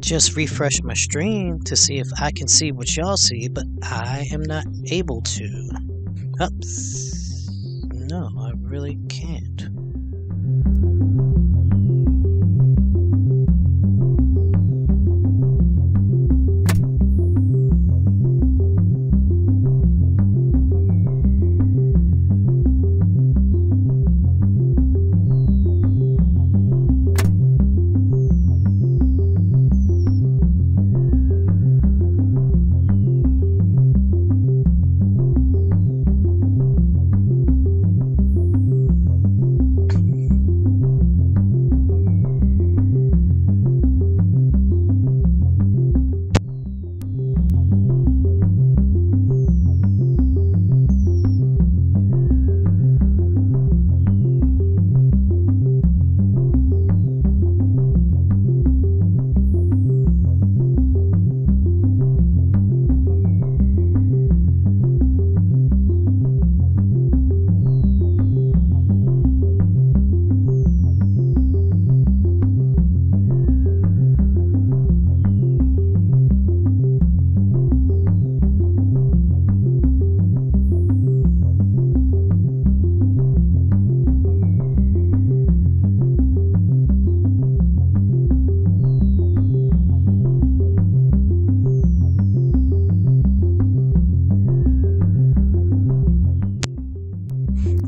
just refresh my stream to see if I can see what y'all see, but I am not able to. Oops. No, I really can't.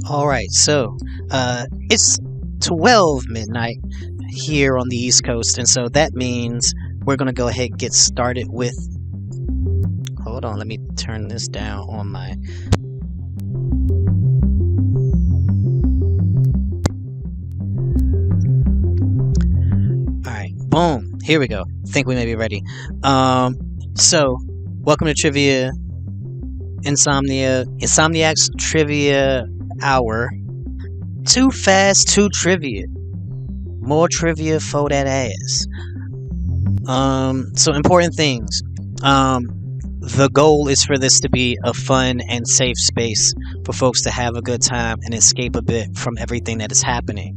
Alright, so it's 12 midnight here on the East Coast, and so that means we're gonna go ahead and get started with. Hold on, let me turn this down on my. Alright, boom, here we go. Think we may be ready. So welcome to Trivia Insomniac's Trivia Hour. Too fast, too trivia. More trivia for that ass. So important things. The goal is for this to be a fun and safe space for folks to have a good time and escape a bit from everything that is happening.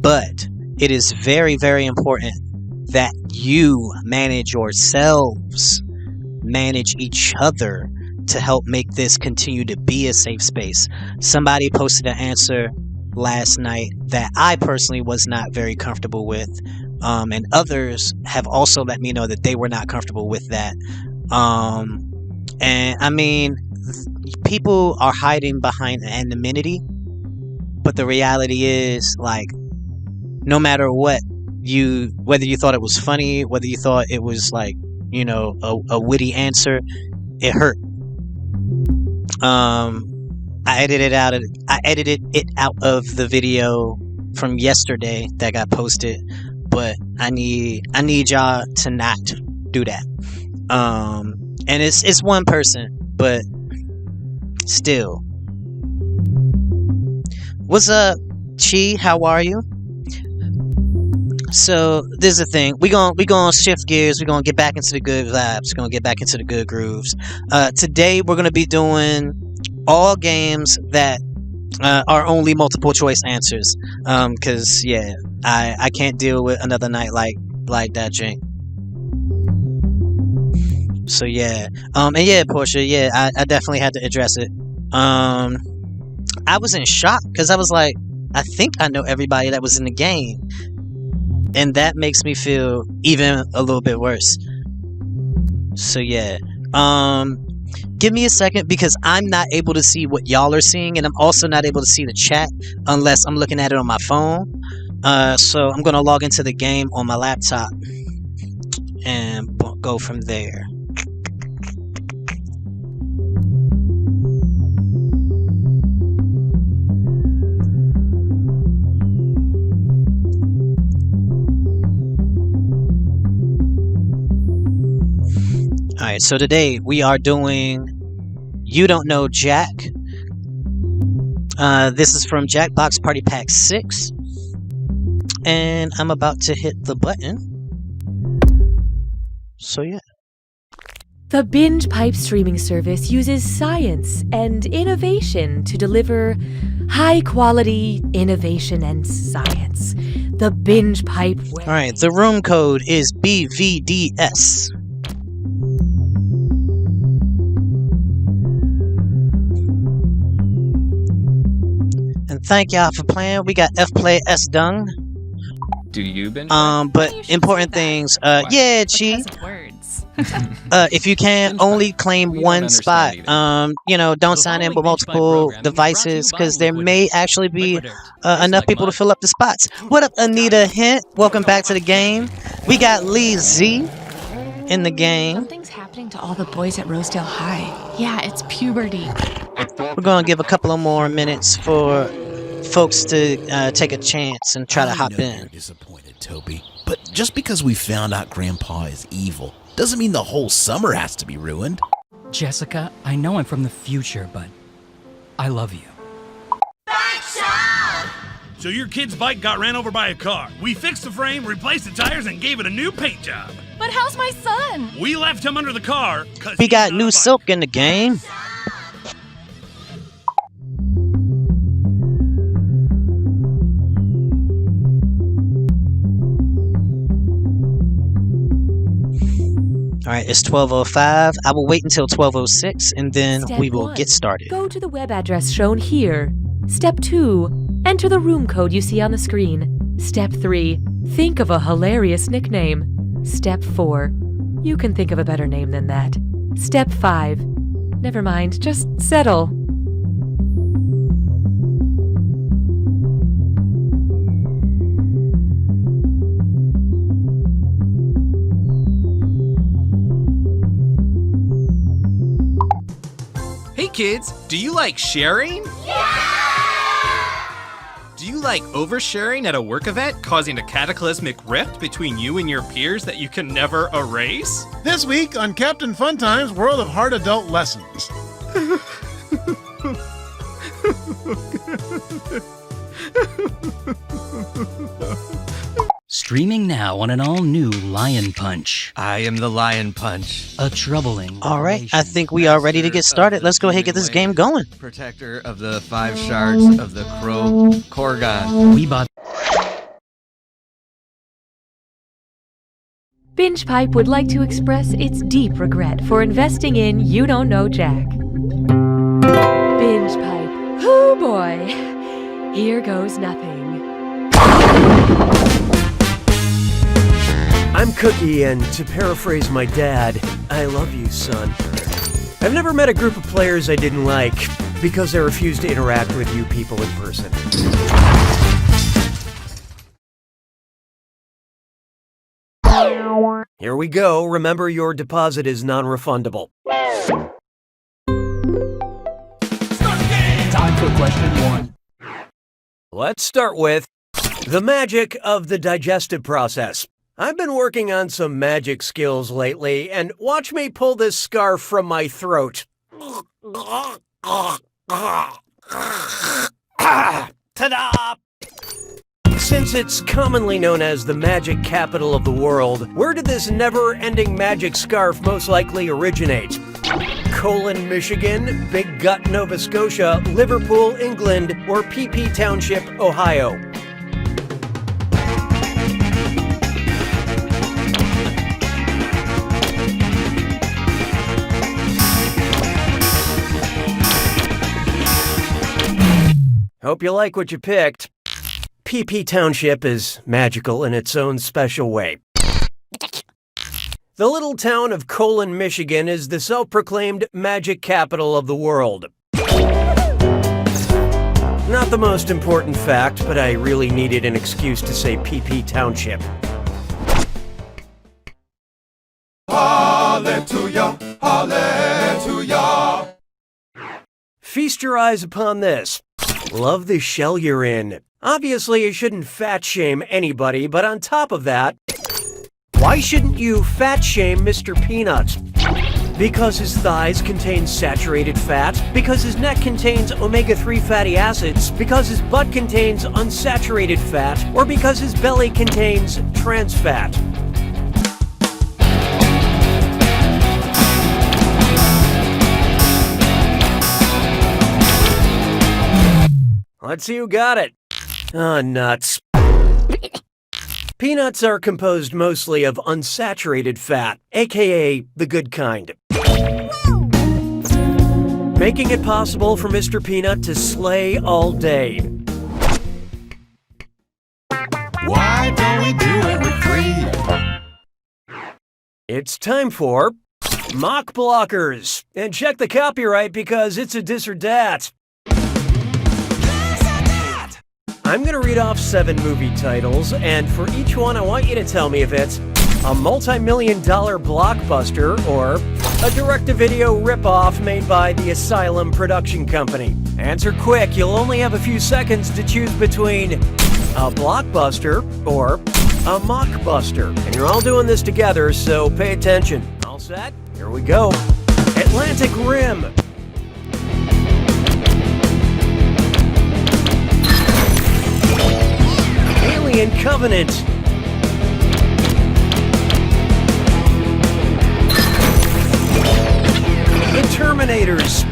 But it is very, very important that you manage yourselves, manage each other, to help make this continue to be a safe space. Somebody posted an answer last night that I personally was not very comfortable with, and others have also let me know that they were not comfortable with that. And I mean, people are hiding behind anonymity, but the reality is, like, no matter what, whether you thought it was funny, whether you thought it was like, you know, a witty answer, it hurt. I edited it out of the video from yesterday that got posted, but I need y'all to not do that. And it's one person, but still. What's up, Chi? How are you? So this is the thing. We gonna shift gears. We're gonna get back into the good vibes. We're gonna get back into the good grooves. Today we're gonna be doing all games that are only multiple choice answers. Cause yeah, I can't deal with another night like that, Jink. So yeah, and yeah, Portia, yeah, I definitely had to address it. I was in shock because I was like, I think I know everybody that was in the game. And that makes me feel even a little bit worse. So yeah. Give me a second because I'm not able to see what y'all are seeing, and I'm also not able to see the chat unless I'm looking at it on my phone. So I'm gonna log into the game on my laptop and go from there. Alright, so today we are doing You Don't Know Jack. This is from Jackbox Party Pack 6. And I'm about to hit the button. So yeah. The Binge Pipe streaming service uses science and innovation to deliver high-quality innovation and science. the binge pipe way. Alright, the room code is BVDS. And thank y'all for playing. We got F play S dung. Do you binge? But important things. Yeah, Chi. Because of words. If you can, only claim We don't one understand spot. You know, don't sign in with multiple devices because there may actually be enough people to fill up the spots. What up, Anita Hint? Welcome back to the game. We got Lee Z in the game. Something's happening to all the boys at Rosedale High. Yeah, it's puberty. We're gonna give a couple of more minutes for folks to take a chance and try to hop in. You're disappointed, Toby. But just because we found out Grandpa is evil doesn't mean the whole summer has to be ruined. Jessica, I know I'm from the future, but I love you. So your kid's bike got ran over by a car. We fixed the frame, replaced the tires, and gave it a new paint job. But how's my son? We left him under the car because We got new Silk in the game. Alright, it's 12:05. I will wait until 12:06 and then Step we will 1. get started. Go to the web address shown here. Step 2. Enter the room code you see on the screen. Step 3. Think of a hilarious nickname. Step 4. You can think of a better name than that. Step 5. Never mind, just settle. Hey kids, do you like sharing? Yeah! Do you like oversharing at a work event, causing a cataclysmic rift between you and your peers that you can never erase? This week on Captain Funtime's World of Hard Adult Lessons. Streaming now on an all-new Lion Punch. I am the Lion Punch. A troubling Alright, I think we are ready to get started. Let's go ahead and get this game going. Protector of the 5 shards of the Crow Korgon. We bought Binge Pipe would like to express its deep regret for investing in You Don't Know Jack. Binge Pipe. Oh boy. Here goes nothing. I'm Cookie, and to paraphrase my dad, I love you, son. I've never met a group of players I didn't like, because I refuse to interact with you people in person. Here we go. Remember, your deposit is non-refundable. time for question 1. Let's start with the magic of the digestive process. I've been working on some magic skills lately, and watch me pull this scarf from my throat. Ta-da! Since it's commonly known as the magic capital of the world, where did this never-ending magic scarf most likely originate? Colon, Michigan, Big Gut, Nova Scotia, Liverpool, England, or PP Township, Ohio? Hope you like what you picked. PP Township is magical in its own special way. The little town of Colon, Michigan is the self-proclaimed magic capital of the world. Not the most important fact, but I really needed an excuse to say PP Township. Hallelujah, hallelujah. Feast your eyes upon this. Love the shell you're in. Obviously, you shouldn't fat shame anybody, but on top of that, why shouldn't you fat shame Mr. Peanut? Because his thighs contain saturated fat, because his neck contains omega-3 fatty acids, because his butt contains unsaturated fat, or because his belly contains trans fat. Let's see who got it. Ah, nuts. Peanuts are composed mostly of unsaturated fat, aka the good kind. Making it possible for Mr. Peanut to slay all day. Why don't we do it with 3? It's time for Mockblockers. And check the copyright because it's a dis or dat. I'm going to read off 7 movie titles, and for each one I want you to tell me if it's a multi-million-dollar blockbuster or a direct-to-video ripoff made by the Asylum Production Company. Answer quick, you'll only have a few seconds to choose between a blockbuster or a mockbuster. And you're all doing this together, so pay attention. All set? Here we go. Atlantic Rim. Alien Covenant. The Terminators.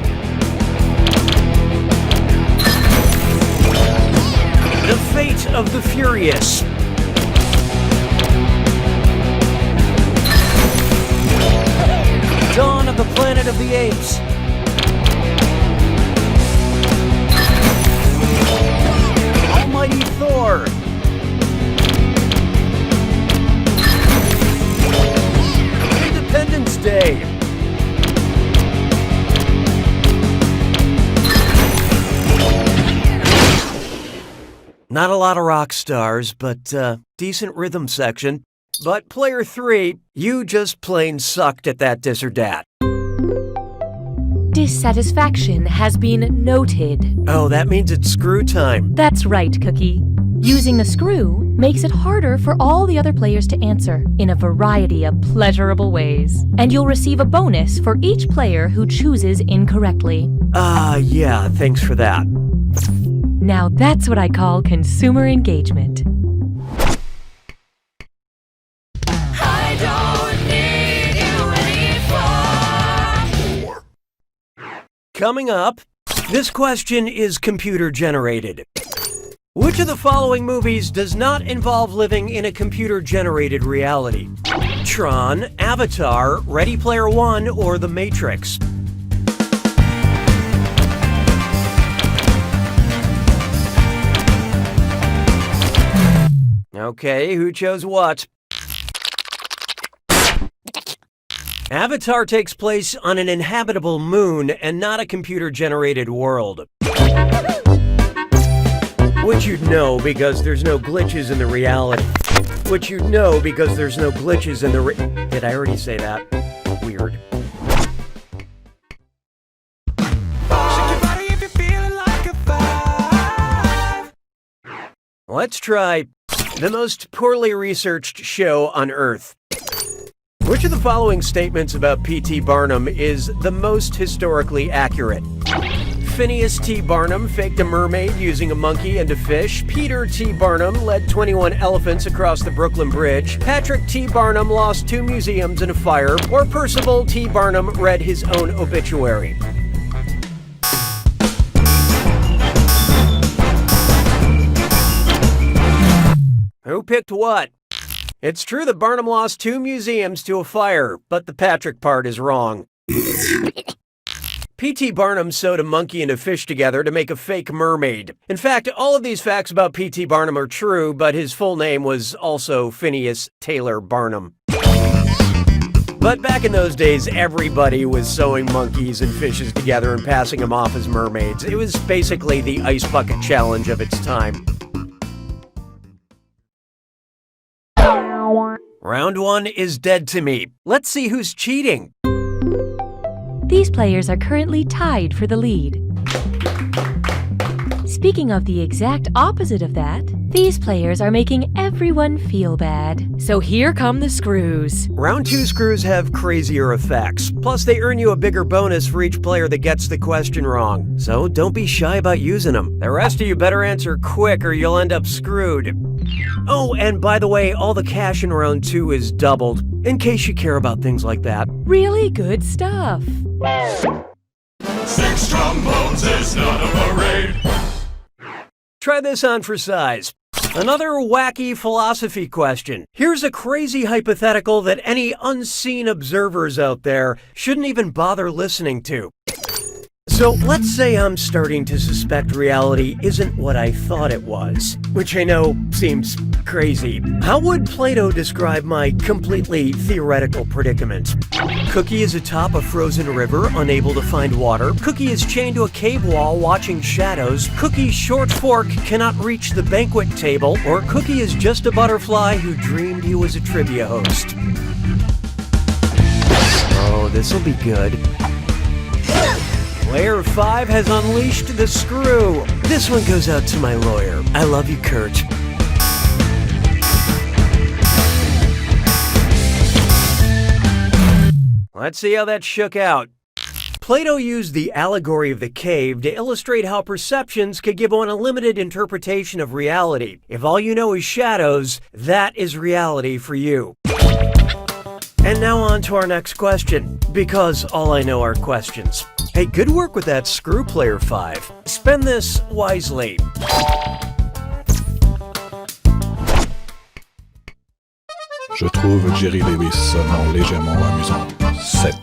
The Fate of the Furious. Dawn of the Planet of the Apes. Almighty Thor. Independence Day. Not a lot of rock stars, but decent rhythm section. But player 3, you just plain sucked at that dis or dat. Dissatisfaction has been noted. Oh, that means it's screw time. That's right, Cookie. Using the screw makes it harder for all the other players to answer in a variety of pleasurable ways. And you'll receive a bonus for each player who chooses incorrectly. Yeah, thanks for that. Now that's what I call consumer engagement. I don't need you anymore. Coming up, this question is computer generated. Which of the following movies does not involve living in a computer-generated reality? Tron, Avatar, Ready Player One, or The Matrix? Okay, who chose what? Avatar takes place on an inhabitable moon and not a computer-generated world. Which you'd know because there's no glitches in the reality. Which you'd know because there's no glitches in the Did I already say that? Weird. Let's try the most poorly researched show on Earth. Which of the following statements about P.T. Barnum is the most historically accurate? Phineas T. Barnum faked a mermaid using a monkey and a fish. Peter T. Barnum led 21 elephants across the Brooklyn Bridge. Patrick T. Barnum lost 2 museums in a fire. Or Percival T. Barnum read his own obituary. Who picked what? It's true that Barnum lost 2 museums to a fire, but the Patrick part is wrong. P.T. Barnum sewed a monkey and a fish together to make a fake mermaid. In fact, all of these facts about P.T. Barnum are true, but his full name was also Phineas Taylor Barnum. But back in those days, everybody was sewing monkeys and fishes together and passing them off as mermaids. It was basically the ice bucket challenge of its time. Round 1 is dead to me. Let's see who's cheating. These players are currently tied for the lead. Speaking of the exact opposite of that, these players are making everyone feel bad. So here come the screws. Round 2 screws have crazier effects. Plus, they earn you a bigger bonus for each player that gets the question wrong. So don't be shy about using them. The rest of you better answer quick or you'll end up screwed. Oh, and by the way, all the cash in round 2 is doubled, in case you care about things like that. Really good stuff. 6 trombones is not a parade. Try this on for size. Another wacky philosophy question. Here's a crazy hypothetical that any unseen observers out there shouldn't even bother listening to. So let's say I'm starting to suspect reality isn't what I thought it was, which I know seems crazy. How would Plato describe my completely theoretical predicament? Cookie is atop a frozen river, unable to find water. Cookie is chained to a cave wall, watching shadows. Cookie's short fork cannot reach the banquet table. Or Cookie is just a butterfly who dreamed he was a trivia host. Oh, this'll be good. Player 5 has unleashed the screw. This one goes out to my lawyer. I love you, Kurt. Let's see how that shook out. Plato used the allegory of the cave to illustrate how perceptions could give one a limited interpretation of reality. If all you know is shadows, that is reality for you. And now on to our next question, because all I know are questions. Hey, good work with that screw, Player 5. Spend this wisely. Je trouve Jerry Lewis seulement légèrement amusant. 7.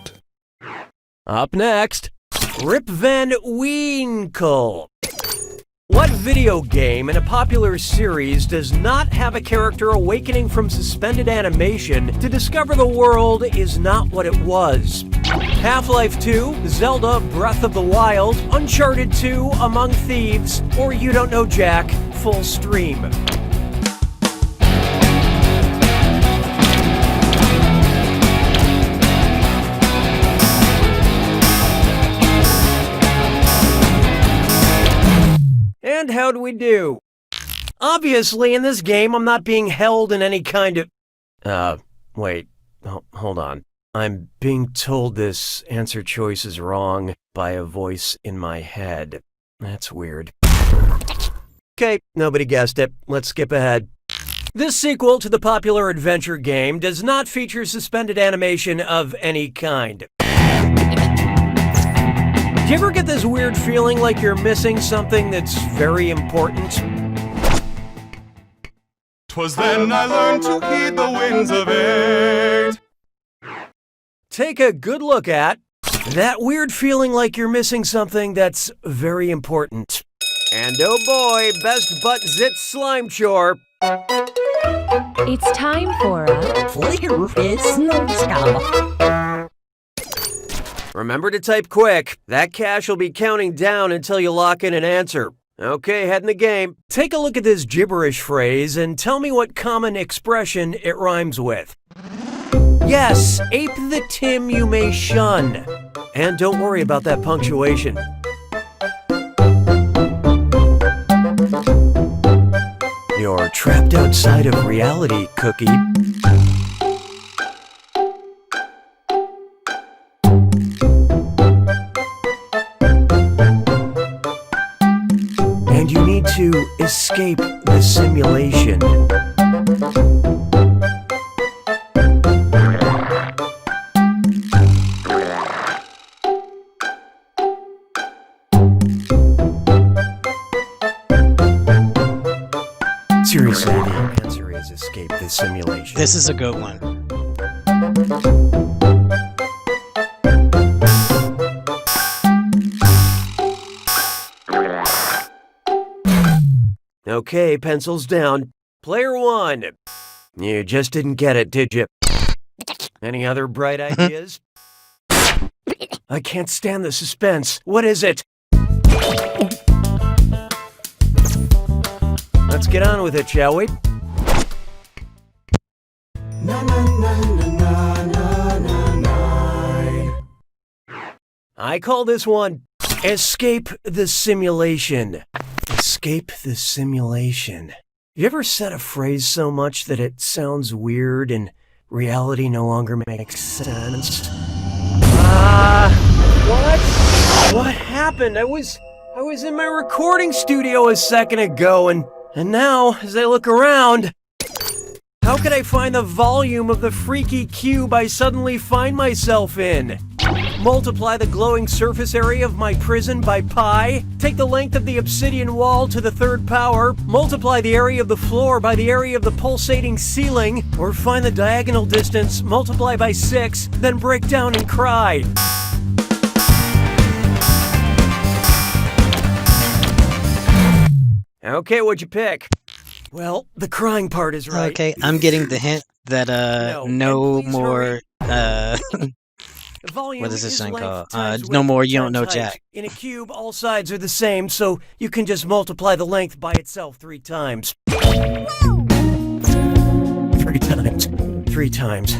Up next, Rip Van Wii-nkle. What video game in a popular series does not have a character awakening from suspended animation to discover the world is not what it was? Half-Life 2, Zelda Breath of the Wild, Uncharted 2, Among Thieves, or You Don't Know Jack, Full Stream. And how do we do? Obviously, in this game, I'm not being held in any kind of... wait. Hold on. I'm being told this answer choice is wrong by a voice in my head. That's weird. Okay, nobody guessed it. Let's skip ahead. This sequel to the popular adventure game does not feature suspended animation of any kind. Do you ever get this weird feeling like you're missing something that's very important? 'Twas then I learned to heed the winds of age. Take a good look at that weird feeling like you're missing something that's very important. And oh boy, best butt zit slime chore. It's time for a Remember to type quick. That cache will be counting down until you lock in an answer. Okay, head in the game. Take a look at this gibberish phrase and tell me what common expression it rhymes with. Yes, ape the Tim you may shun. And don't worry about that punctuation. You're trapped outside of reality, Cookie. And you need to escape the simulation. Seriously, the answer is escape the simulation. This is a good one. Okay, pencils down. Player 1. You just didn't get it, did you? Any other bright ideas? I can't stand the suspense. What is it? Let's get on with it, shall we? I call this one Escape the Simulation. Escape the simulation. You ever said a phrase so much that it sounds weird and reality no longer makes sense? What? What happened? I was in my recording studio a second ago, and now, as I look around, how could I find the volume of the freaky cube I suddenly find myself in? Multiply the glowing surface area of my prison by pi. Take the length of the obsidian wall to the third power. Multiply the area of the floor by the area of the pulsating ceiling. Or find the diagonal distance, multiply by 6, then break down and cry. Okay, what'd you pick? Well, the crying part is right. Okay, I'm getting the hint that no more Volume what is this thing called? times No width more you don't times know height. Jack. In a cube, all sides are the same, so you can just multiply the length by itself 3 times. 3 times. 3 times.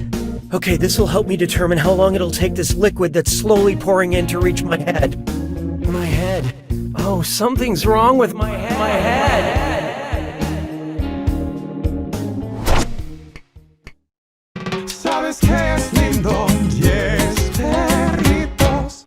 Okay, this will help me determine how long it'll take this liquid that's slowly pouring in to reach my head. My head. Oh, something's wrong with my head. My head. ¿Sabes qué es lindo? 10 perritos.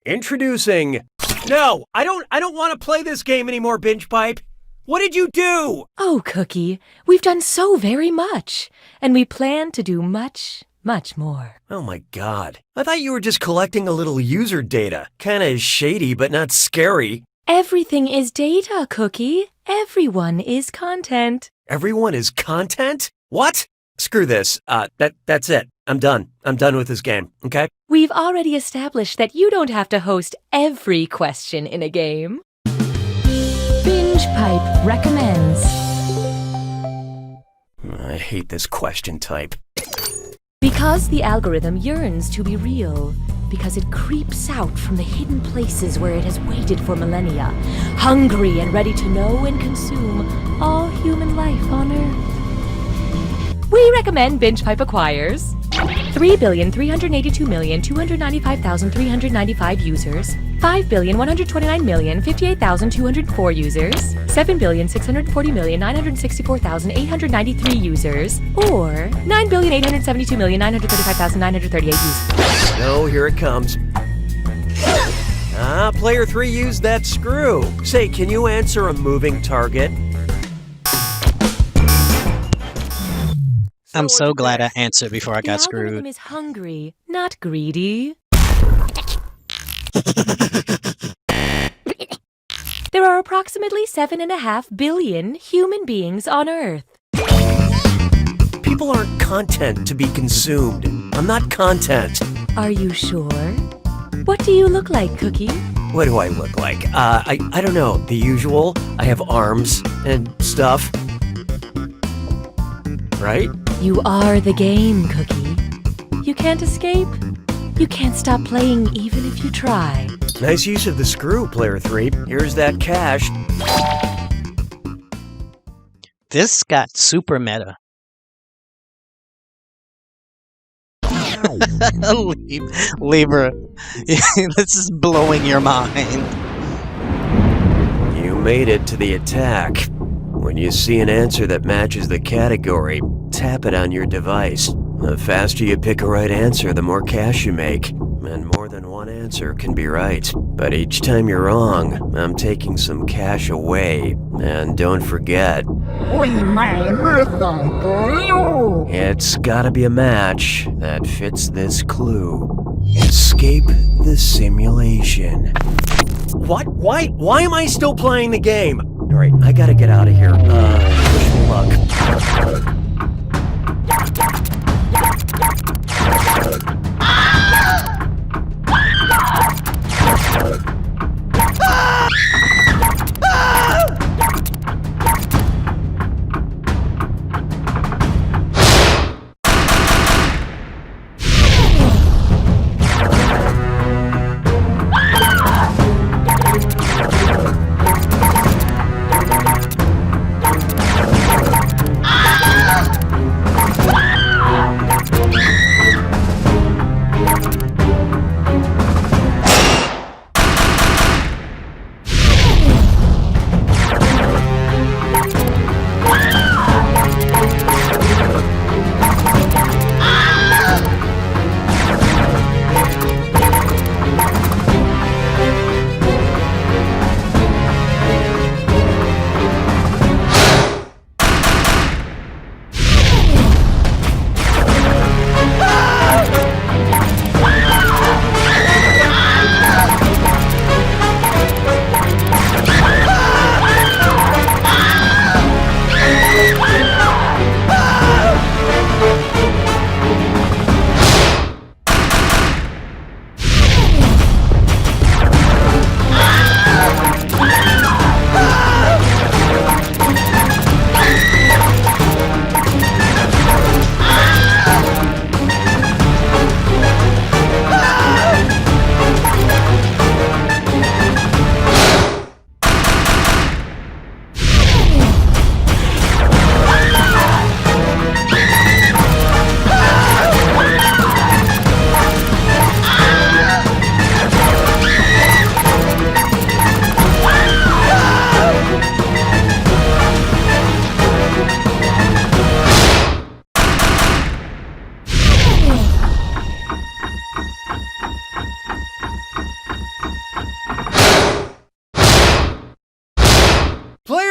Introducing. No, I don't want to play this game anymore, Binge Pipe. What did you do? Oh, Cookie, we've done so very much, and we plan to do much, much more. Oh my god. I thought you were just collecting a little user data. Kinda shady, but not scary. Everything is data, Cookie. Everyone is content. Everyone is content? What? Screw this. That's it. I'm done. I'm done with this game, okay? We've already established that you don't have to host every question in a game. Binge Pipe recommends. I hate this question type. Because the algorithm yearns to be real. Because it creeps out from the hidden places where it has waited for millennia, hungry and ready to know and consume all human life on Earth. We recommend Binge Pipe acquires 3,382,295,395 users, 5,129,058,204 users, 7,640,964,893 users, or 9,872,935,938 users. No, here it comes. Player 3 used that screw. Say, can you answer a moving target? I'm so glad I answered before I got The algorithm screwed. is hungry, not greedy. There are approximately 7.5 billion human beings on Earth. People aren't content to be consumed. I'm not content. Are you sure? What do you look like, Cookie? What do I look like? I don't know. The usual. I have arms and stuff. Right? You are the game, Cookie. You can't escape. You can't stop playing even if you try. Nice use of the screw, Player 3. Here's that cash. This got super meta. Libra, this is blowing your mind. You made it to the attack. When you see an answer that matches the category, tap it on your device. The faster you pick a right answer, the more cash you make. And more than one answer can be right. But each time you're wrong, I'm taking some cash away. And don't forget, it's gotta be a match that fits this clue. Escape the simulation. What? Why am I still playing the game? Alright, I gotta get out of here. Wish me luck.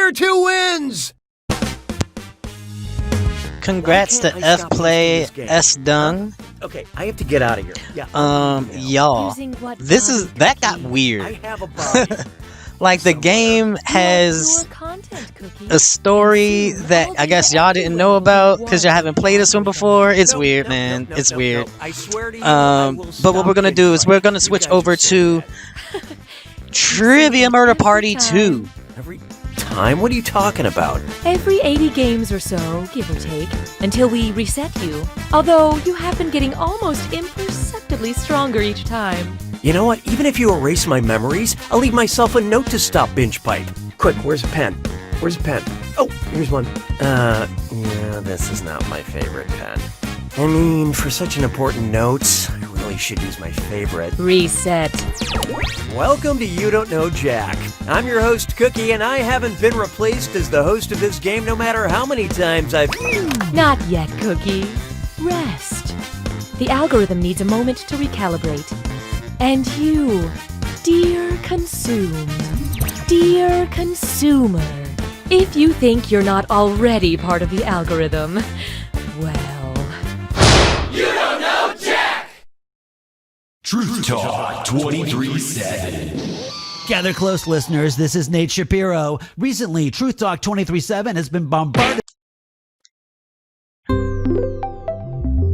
Player 2 wins! Congrats to F Play S Dung. Okay, I have to get out of here. Yeah. Y'all, that got weird. I have a body. Like the game has a story that I guess y'all didn't know about because y'all haven't played this one before. It's weird, man. It's weird. I swear to you, but what we're gonna do is we're gonna switch over to Trivia Murder Party 2. Every time? What are you talking about? Every 80 games or so, give or take, until we reset you. Although you have been getting almost imperceptibly stronger each time. You know what? Even if you erase my memories, I'll leave myself a note to stop binge pipe. Quick, where's a pen? Where's a pen? Oh, here's one. Yeah, this is not my favorite pen. I mean, for such an important note, I really should use my favorite. Reset. Welcome to You Don't Know Jack. I'm your host, Cookie, and I haven't been replaced as the host of this game no matter how many times I've... Not yet, Cookie. Rest. The algorithm needs a moment to recalibrate. And you, dear consumer, if you think you're not already part of the algorithm, well... You don't know Jack! Truth Talk 23/7. Gather close, listeners. This is Nate Shapiro. Recently, Truth Talk 23/7 has been bombarded.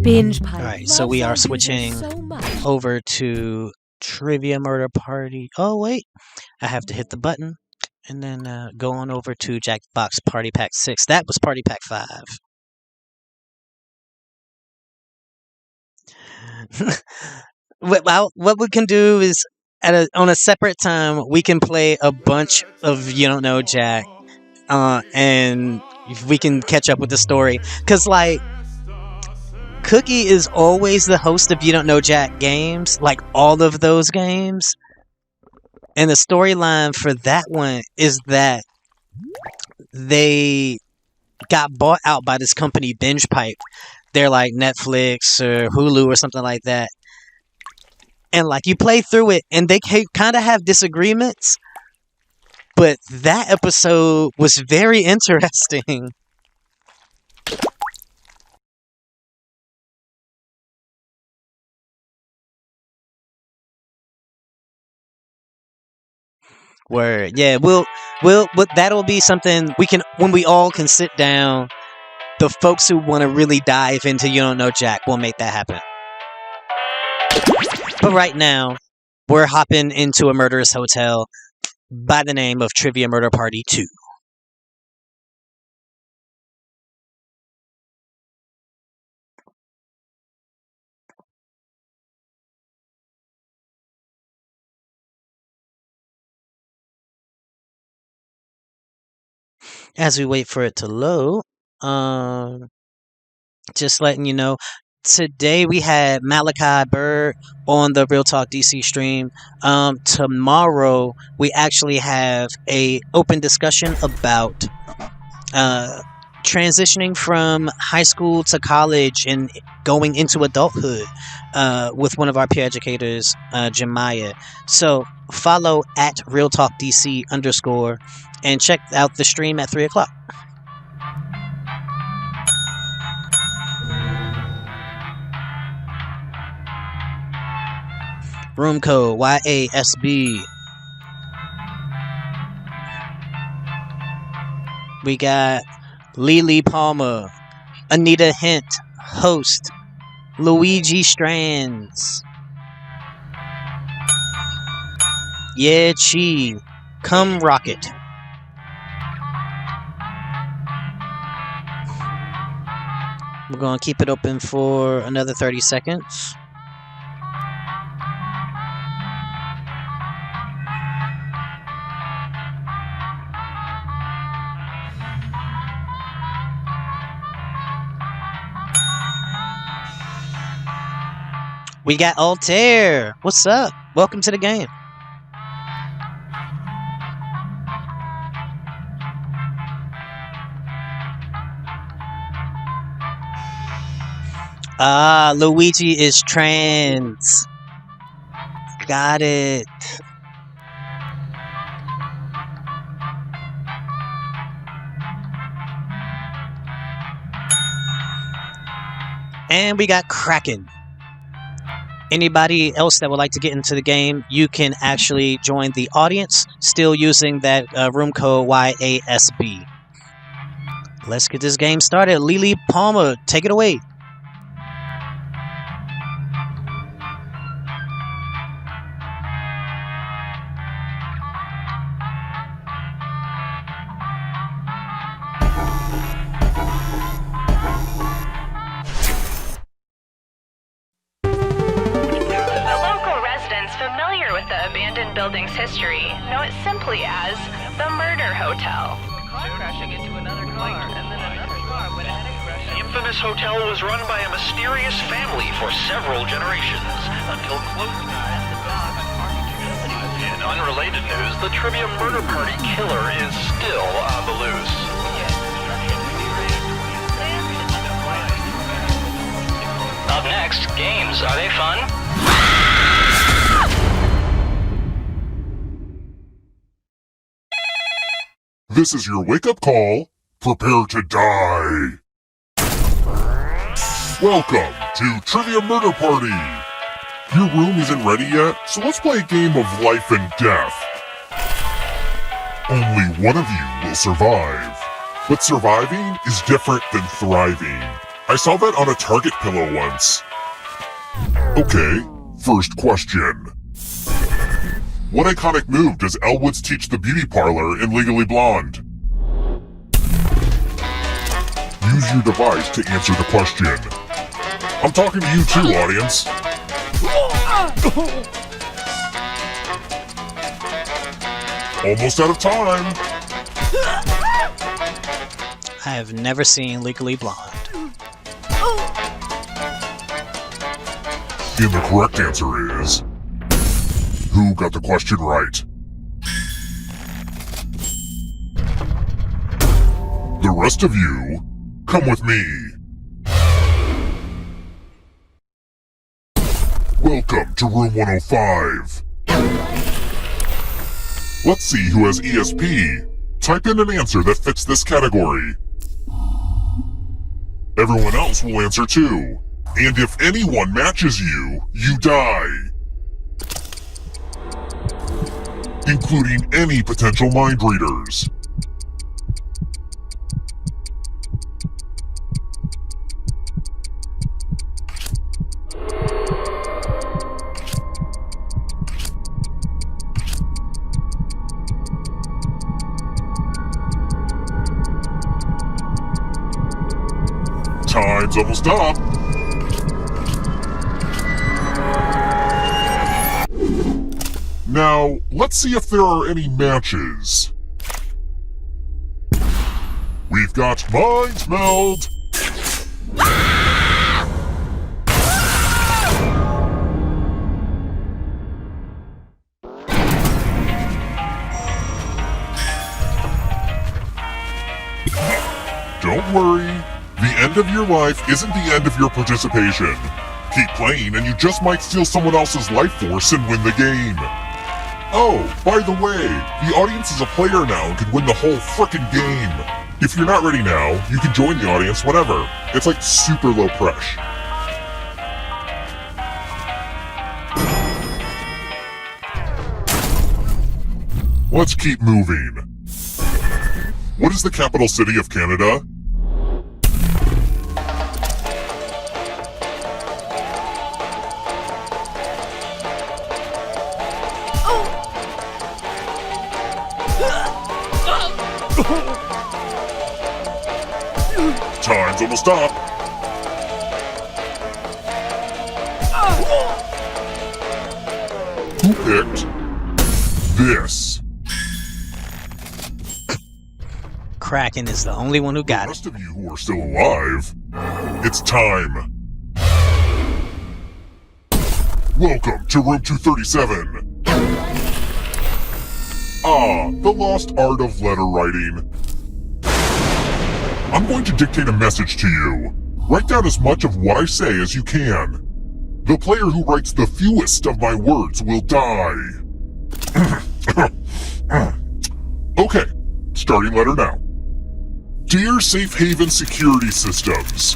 Binge pipe. Alright, so we are switching over to Trivia Murder Party. Oh, wait. I have to hit the button and then go on over to Jackbox Party Pack 6. That was Party Pack 5. Well, what we can do is on a separate time, we can play a bunch of You Don't Know Jack, and we can catch up with the story. Because, like, Cookie is always the host of You Don't Know Jack games, like all of those games. And the storyline for that one is that they got bought out by this company, Binge Pipe. They're like Netflix or Hulu or something like that. And like you play through it and they kind of have disagreements. But that episode was very interesting. Word. Yeah, but that'll be something we can, when we all can sit down, the folks who want to really dive into You Don't Know Jack will make that happen. But right now, we're hopping into a murderous hotel by the name of Trivia Murder Party 2. As we wait for it to load, just letting you know, today we had Malachi Bird on the Real Talk DC stream. Tomorrow we actually have a open discussion about transitioning from high school to college and going into adulthood with one of our peer educators, Jemiah. So follow at Real Talk DC _ and check out the stream at 3 o'clock. Room code YASB. We got Lily Palmer, Anita Hint, host, Luigi Strands. Yeah, Chi, come rocket. We're going to keep it open for another 30 seconds. We got Altair. What's up? Welcome to the game. Ah, Luigi is trans. Got it. And we got Kraken. Anybody else that would like to get into the game, you can actually join the audience, still using that room code YASB. Let's get this game started. Lily Palmer, take it away. Abandoned building's history know it simply as the Murder Hotel. Crashing into another car, and then another car went ahead and crashed. The infamous hotel was run by a mysterious family for several generations until close. In unrelated news, the trivia murder party killer is still on the loose. Up next, games. Are they fun? This is your wake-up call. Prepare to die. Welcome to Trivia Murder Party. Your room isn't ready yet, so let's play a game of life and death. Only one of you will survive. But surviving is different than thriving. I saw that on a Target pillow once. Okay, first question. What iconic move does Elle Woods teach the beauty parlor in Legally Blonde? Use your device to answer the question. I'm talking to you too, audience. Almost out of time. I have never seen Legally Blonde. And the correct answer is... Who got the question right? The rest of you, come with me. Welcome to room 105. Let's see who has ESP. Type in an answer that fits this category. Everyone else will answer too. And if anyone matches you, you die. Including any potential mind readers. Time's almost up. Now, let's see if there are any matches. We've got Mind Meld. Don't worry, the end of your life isn't the end of your participation. Keep playing and you just might steal someone else's life force and win the game. Oh, by the way, the audience is a player now and can win the whole frickin' game. If you're not ready now, you can join the audience whenever. It's like super low pressure. Let's keep moving. What is the capital city of Canada? Time's almost up. Who picked this? Kraken is the only one who got it. The rest of you who are still alive, it's time. Welcome to room 237. Ah, the lost art of letter writing. I'm going to dictate a message to you. Write down as much of what I say as you can. The player who writes the fewest of my words will die. Okay, starting letter now. Dear Safe Haven Security Systems,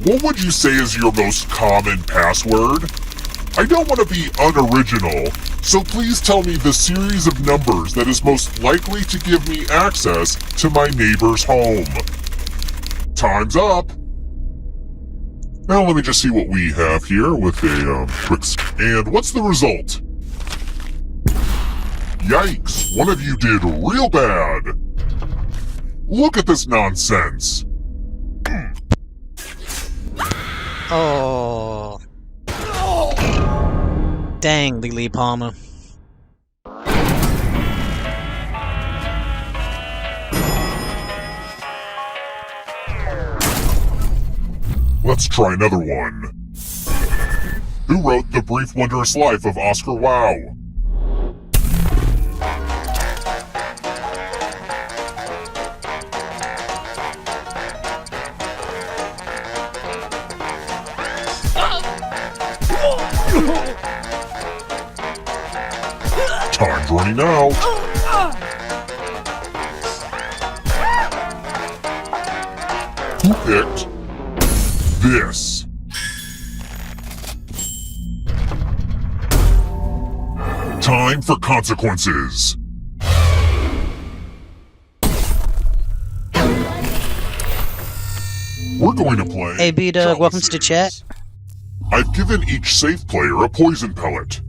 What would you say is your most common password? I don't want to be unoriginal, so please tell me the series of numbers that is most likely to give me access to my neighbor's home. Time's up. Now let me just see what we have here with a quick and what's the result? Yikes, one of you did real bad. Look at this nonsense. Oh. Dang, Lily Palmer. Let's try another one. Who wrote The Brief Wondrous Life of Oscar Wilde? Time's running out. Who picked this? Time for consequences. We're going to play. Hey, B-Dug, welcome to the chat. I've given each safe player a poison pellet.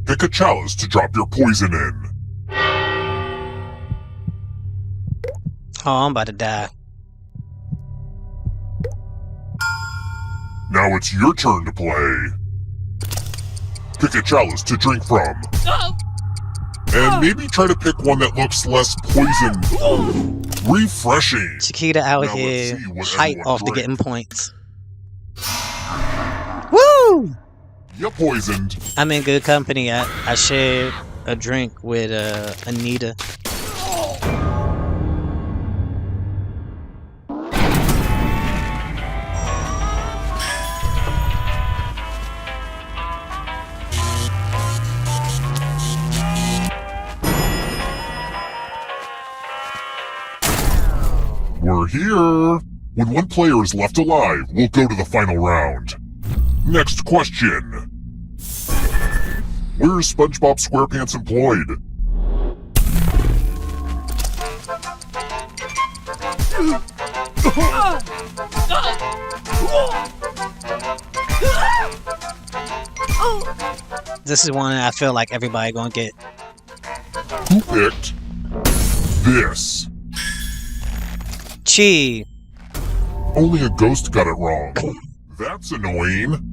Pick a chalice to drop your poison in. Oh, I'm about to die. Now it's your turn to play. Pick a chalice to drink from. And maybe try to pick one that looks less poison. Refreshing. Chiquita out Now here, let's see what hype everyone off to drank. getting points. Woo! You're poisoned. I'm in good company. I shared a drink with Anita. We're here. When one player is left alive, we'll go to the final round. Next question. Where is SpongeBob SquarePants employed? This is one I feel like everybody gonna get. Who picked this? Chi. Only a ghost got it wrong. That's annoying.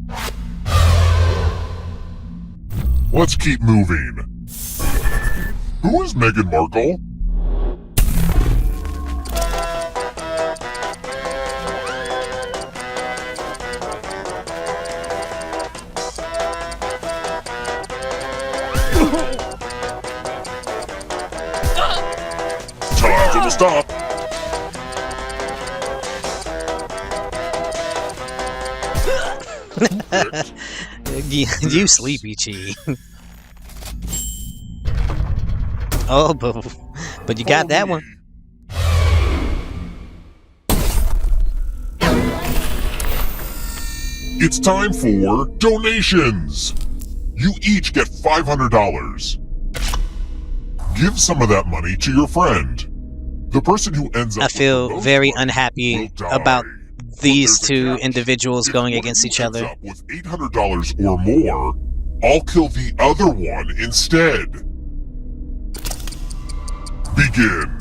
Let's keep moving. Who is Meghan Markle? Time to stop. You sleepy, Chi. Oh, but you got that one. It's time for donations. You each get $500. Give some of that money to your friend. The person who ends up I feel with the most very money unhappy will die. about these But there's a two catch. individuals If going one against who each ends other. up with $800 or more, I'll kill the other one instead. Begin.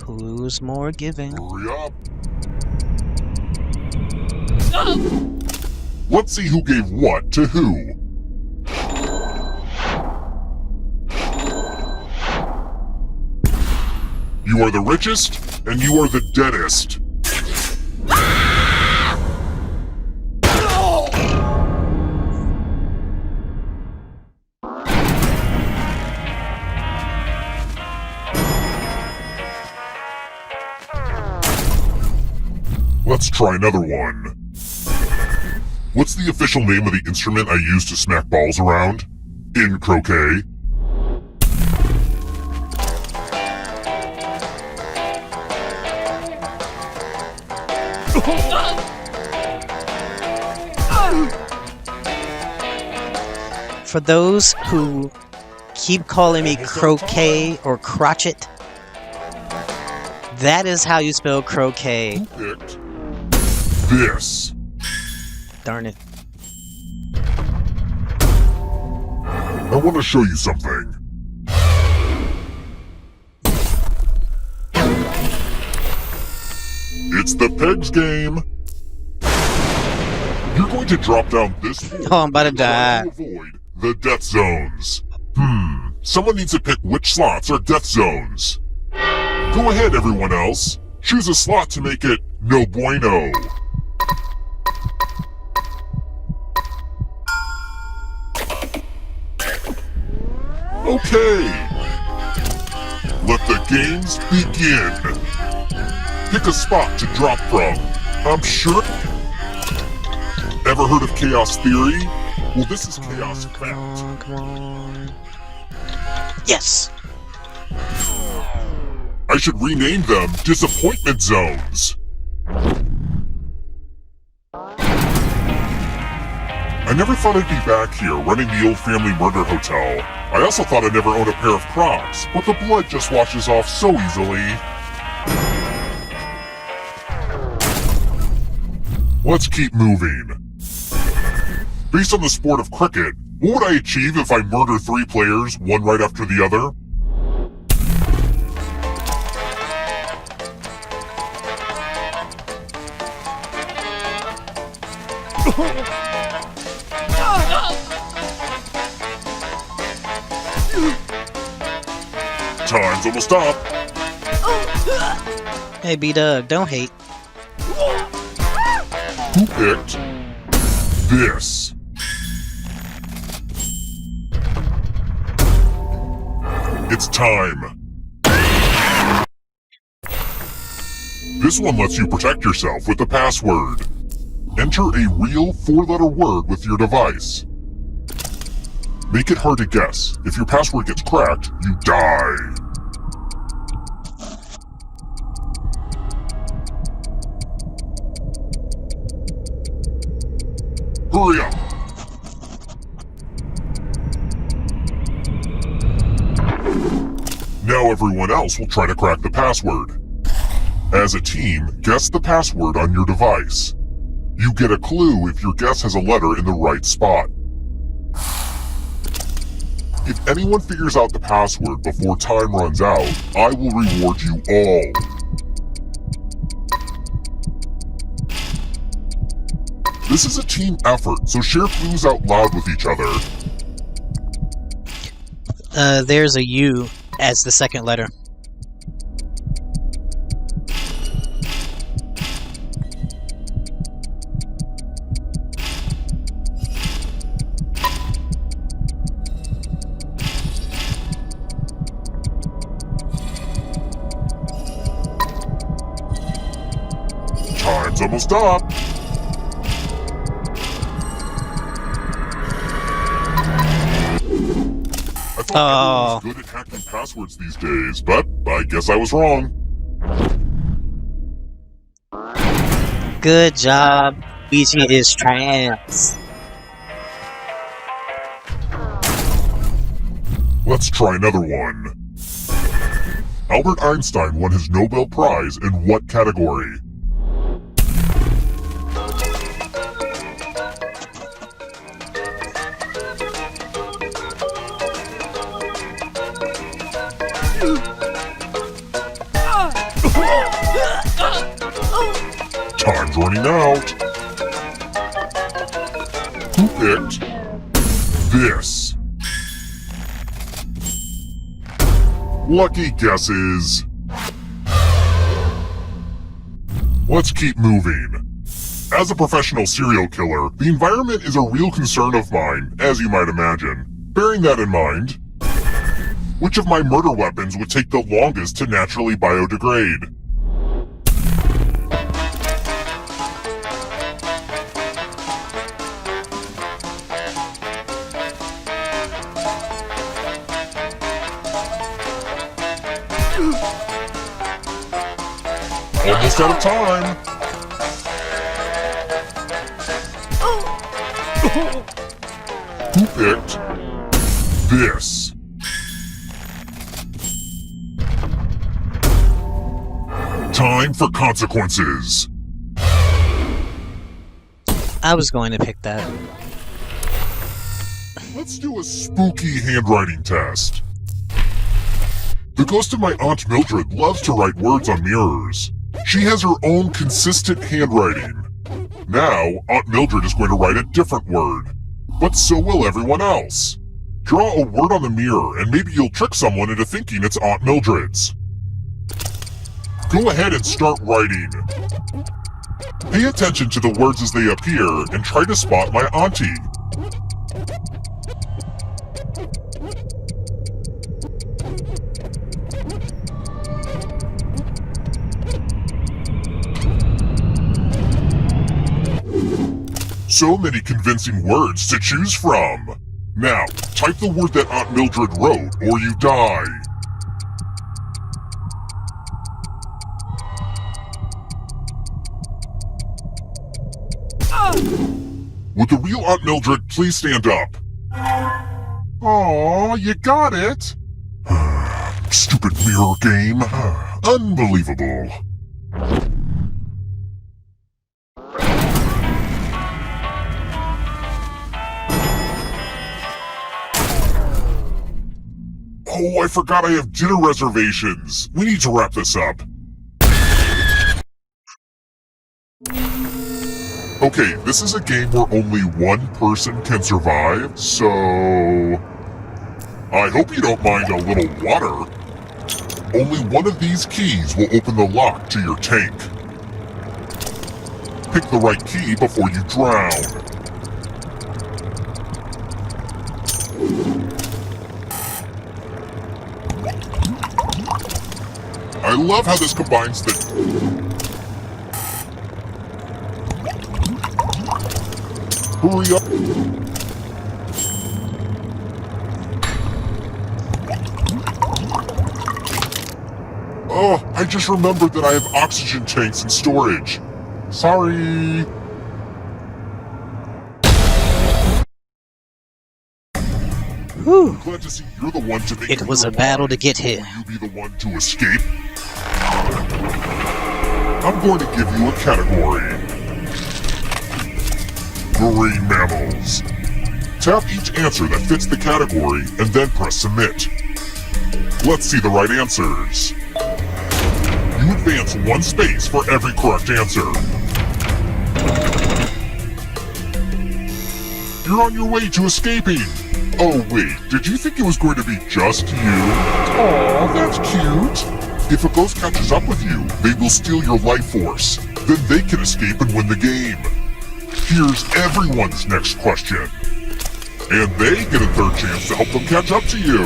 Who's more giving? Hurry up. Let's see who gave what to who. You are the richest, and you are the deadest. Let's try another one. What's the official name of the instrument I use to smack balls around? In croquet? For those who keep calling me croquet or crotchet, that is how you spell croquet. Who picked this? Darn it. I want to show you something. It's the Pegs game. You're going to drop down this floor Oh, I'm about to die. to avoid the death zones. Someone needs to pick which slots are death zones. Go ahead, everyone else. Choose a slot to make it no bueno. Okay. Let the games begin. Pick a spot to drop from. I'm sure. Ever heard of chaos theory? Well, this is chaos fact. Come on. Yes! I should rename them disappointment zones. I never thought I'd be back here running the old family murder hotel. I also thought I'd never own a pair of Crocs, but the blood just washes off so easily. Let's keep moving. Based on the sport of cricket, what would I achieve if I murder 3 players, one right after the other? Time's almost up. Hey, B-Dug, don't hate. Who picked this? It's time. This one lets you protect yourself with the password. Enter a real 4-letter word with your device. Make it hard to guess. If your password gets cracked, you die. Hurry up! Now everyone else will try to crack the password. As a team, guess the password on your device. You get a clue if your guess has a letter in the right spot. If anyone figures out the password before time runs out, I will reward you all. This is a team effort, so share clues out loud with each other. There's a U as the second letter. Time's almost up. I thought everyone was good at hacking passwords these days, but I guess I was wrong. Good job. Luigi is trans. Let's try another one. Albert Einstein won his Nobel Prize in what category? Time's running out. Who picked this? Lucky guesses. Let's keep moving. As a professional serial killer, the environment is a real concern of mine, as you might imagine. Bearing that in mind, which of my murder weapons would take the longest to naturally biodegrade? almost out of time. Who picked this? Time for consequences. I was going to pick that. Let's do a spooky handwriting test. The ghost of my Aunt Mildred loves to write words on mirrors. She has her own consistent handwriting. Now, Aunt Mildred is going to write a different word. But so will everyone else. Draw a word on the mirror and maybe you'll trick someone into thinking it's Aunt Mildred's. Go ahead and start writing. Pay attention to the words as they appear and try to spot my auntie. So many convincing words to choose from. Now, type the word that Aunt Mildred wrote or you die. Would the real Aunt Mildred please stand up? Aw, you got it! Stupid mirror game. Unbelievable. Oh, I forgot I have dinner reservations. We need to wrap this up. Okay, this is a game where only one person can survive, so... I hope you don't mind a little water. Only one of these keys will open the lock to your tank. Pick the right key before you drown. I love how this combines the... Hurry up! Oh, I just remembered that I have oxygen tanks in storage. Sorry. Whew. Glad to see you're the one to make it was a battle to get here. Will you be the one to escape? I'm going to give you a category. Marine mammals. Tap each answer that fits the category and then press submit. Let's see the right answers. You advance one space for every correct answer. You're on your way to escaping. Oh wait, did you think it was going to be just you? Aw, that's cute. If a ghost catches up with you, they will steal your life force. Then they can escape and win the game. Here's everyone's next question. And they get a third chance to help them catch up to you.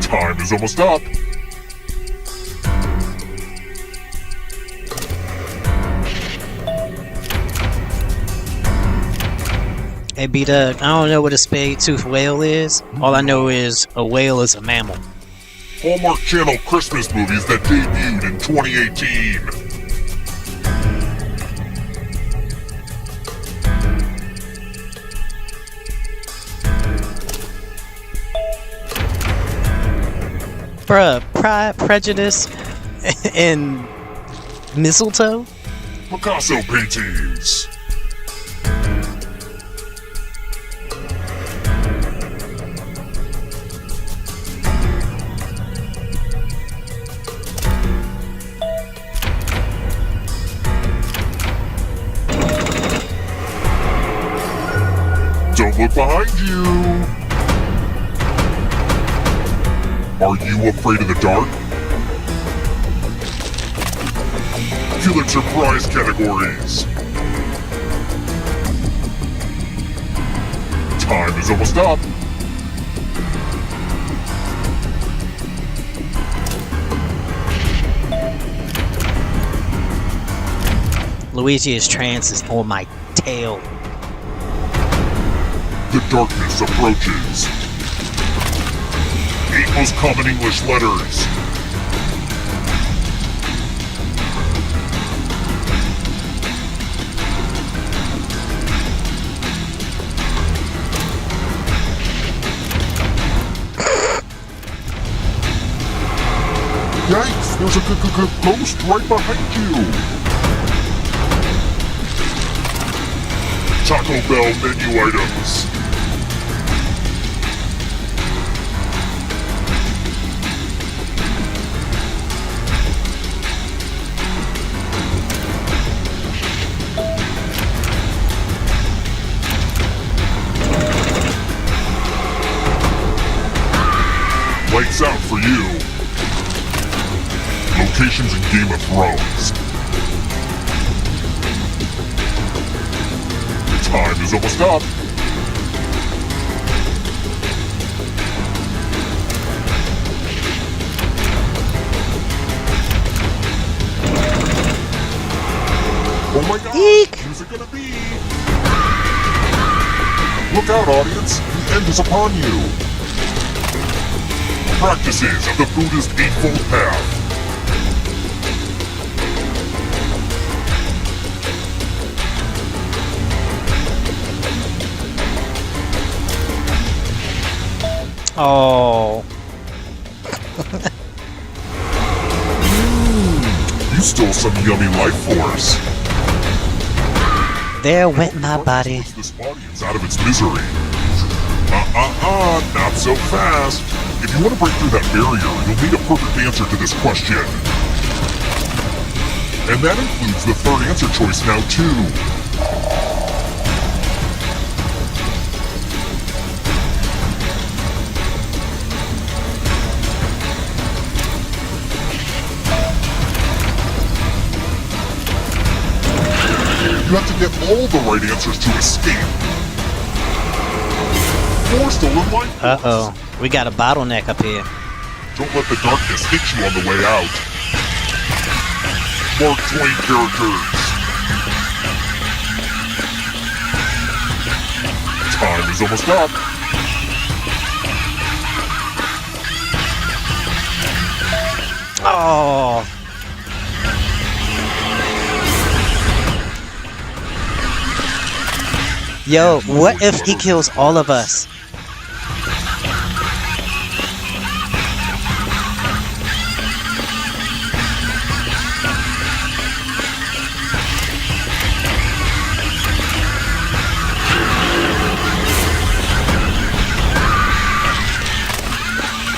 Time is almost up. Hey B-Dug, I don't know what a spade-toothed whale is. All I know is a whale is a mammal. Hallmark Channel Christmas movies that debuted in 2018. Bruh, Pride, Prejudice, and Mistletoe? Picasso paintings. Don't look behind you. Are you afraid of the dark? Killer surprise categories. Time is almost up. Luigi's trance is on my tail. The darkness approaches. 8 most common English letters. Yikes, there's a ghost right behind you! Taco Bell menu items. Lights out for you. Locations in Game of Thrones. Time is almost up. Oh my god! Eek! Who's it gonna be? Look out, audience! The end is upon you! Practices of the Buddhist Eightfold Path. Oh. You stole some yummy life force. There went my body. This audience out of its misery. Not so fast. If you want to break through that barrier, you'll need a perfect answer to this question. And that includes the third answer choice now, too. You have to get all the right answers to escape. 4 stolen life. Uh-oh. We got a bottleneck up here. Don't let the darkness hit you on the way out. Mark Twain characters. Time is almost up. Oh. Yo, what if he kills all of us?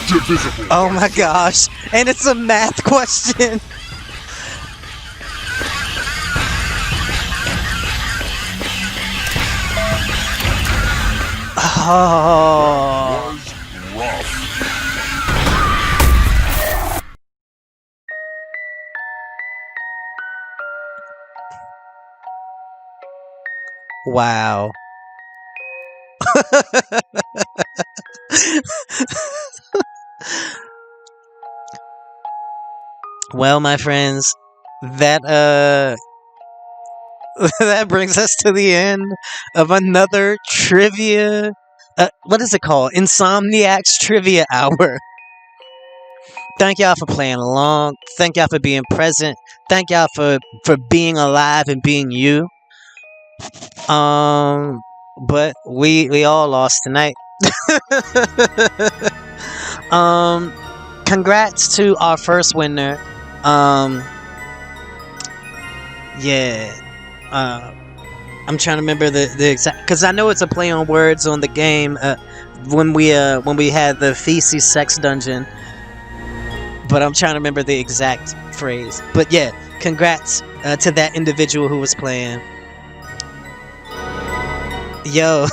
Divisible. Oh my gosh. And it's a math question. Oh. Was rough. Wow. Well, my friends, that that brings us to the end of another trivia. What is it called? Insomniac's Trivia Hour. Thank y'all for playing along. Thank y'all for being present. Thank y'all for being alive and being you. But we all lost tonight. Congrats to our first winner. Yeah. I'm trying to remember the exact, because I know it's a play on words on the game. When we had the feces sex dungeon, but I'm trying to remember the exact phrase. But yeah, congrats to that individual who was playing. Yo,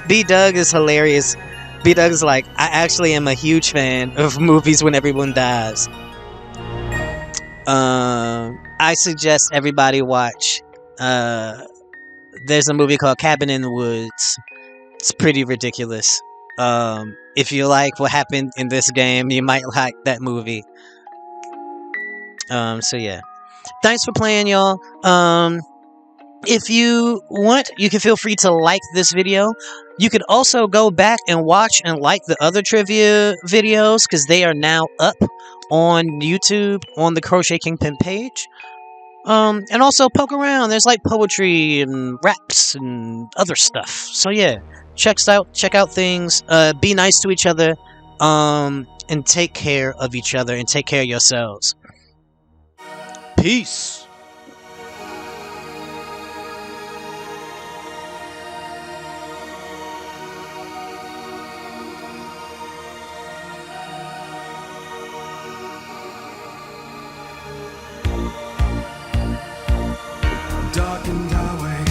B Doug is hilarious. B Doug's like, I actually am a huge fan of movies when everyone dies. I suggest everybody watch. There's a movie called Cabin in the Woods. It's pretty ridiculous. If you like what happened in this game, you might like that movie. So yeah. Thanks for playing, y'all. If you want, you can feel free to like this video. You could also go back and watch and like the other trivia videos, because they are now up on YouTube on the Crochet Kingpin page. And also poke around. There's like poetry and raps and other stuff. So yeah, check out things. Be nice to each other. and take care of each other and take care of yourselves. Peace. Darkened highway,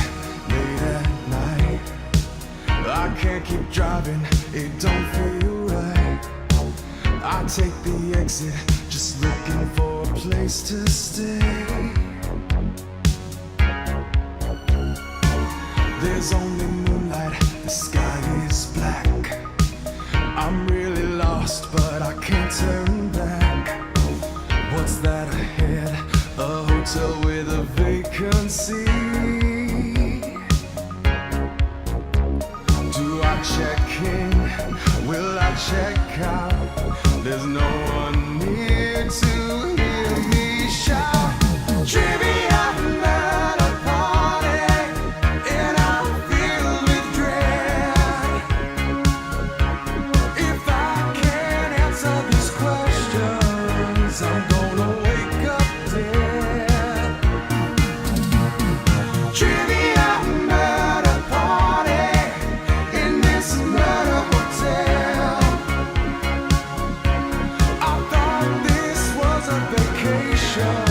late at night. I can't keep driving, it don't feel right. I take the exit, just looking for a place to stay. There's only moonlight, the sky is black. I'm really lost, but I can't turn back. What's that ahead? A hotel with a vacancy. Do I check in? Will I check out? There's no one near to hear me shout. Trivia at a party, and I'm filled with dread. If I can't answer these questions, I'm gonna wake up dead. Trivia at a party in this murder hotel. I thought this was a vacation,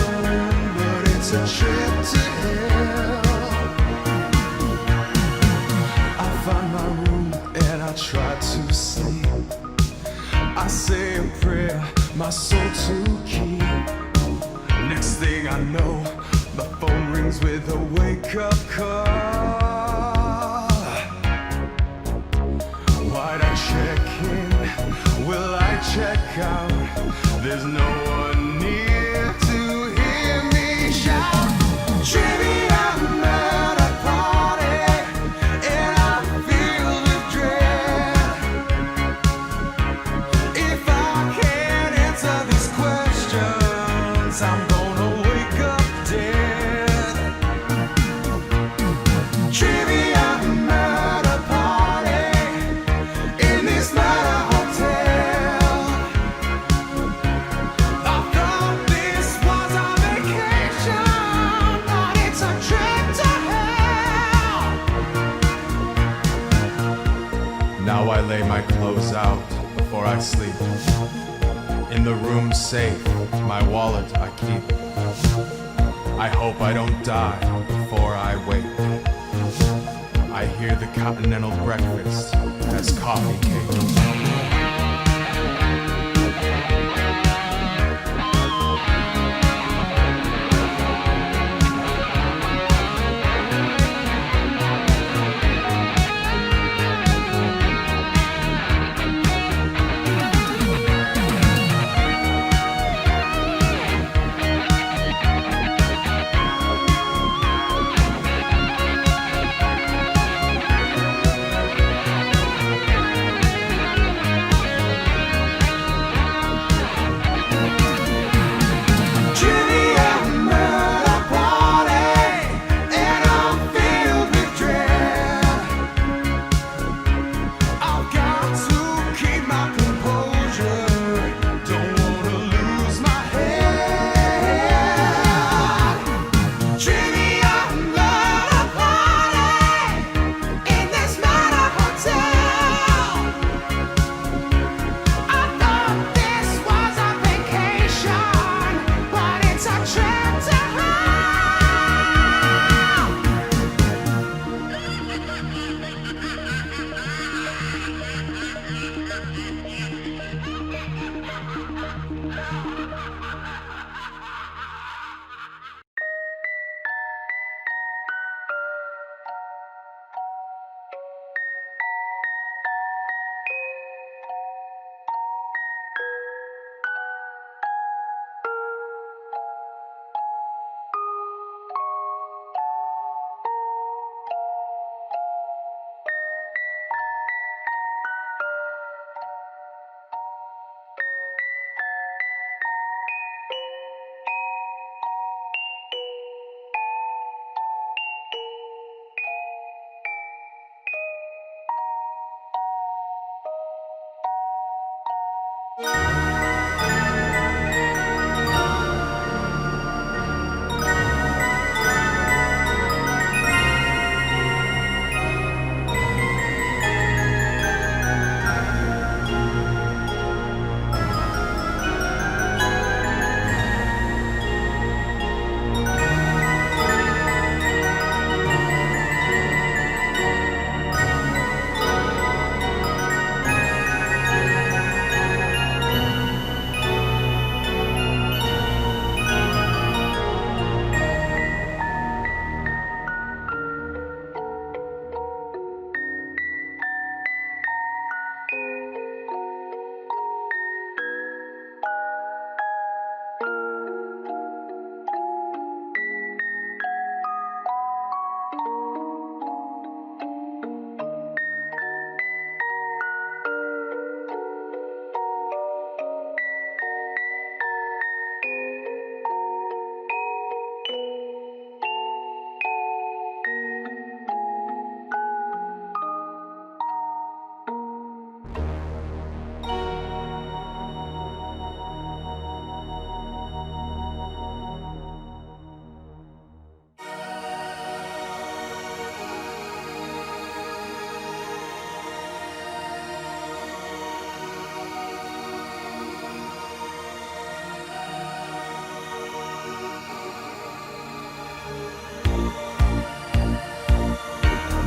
but it's a trip to hell. I find my room and I try to sleep. I say a prayer, my soul to keep. Next thing I know, my phone rings with a wake-up call. Why'd I check in? Will I check out? There's no one near to hear me shout. Trivia at a party, and I feel with dread. If I can't answer these questions, I'm gonna wake up dead. Trivia at a party in this murder hotel. I thought this was a vacation, but it's a trip to hell. Now I lay my clothes out before I sleep. In the room safe, my wallet I keep. I hope I don't die before I wake. I hear the continental breakfast as coffee cake.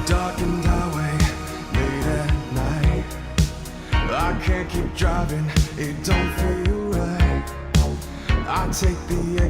darkened highway late at night. I can't keep driving, it don't feel right. I take the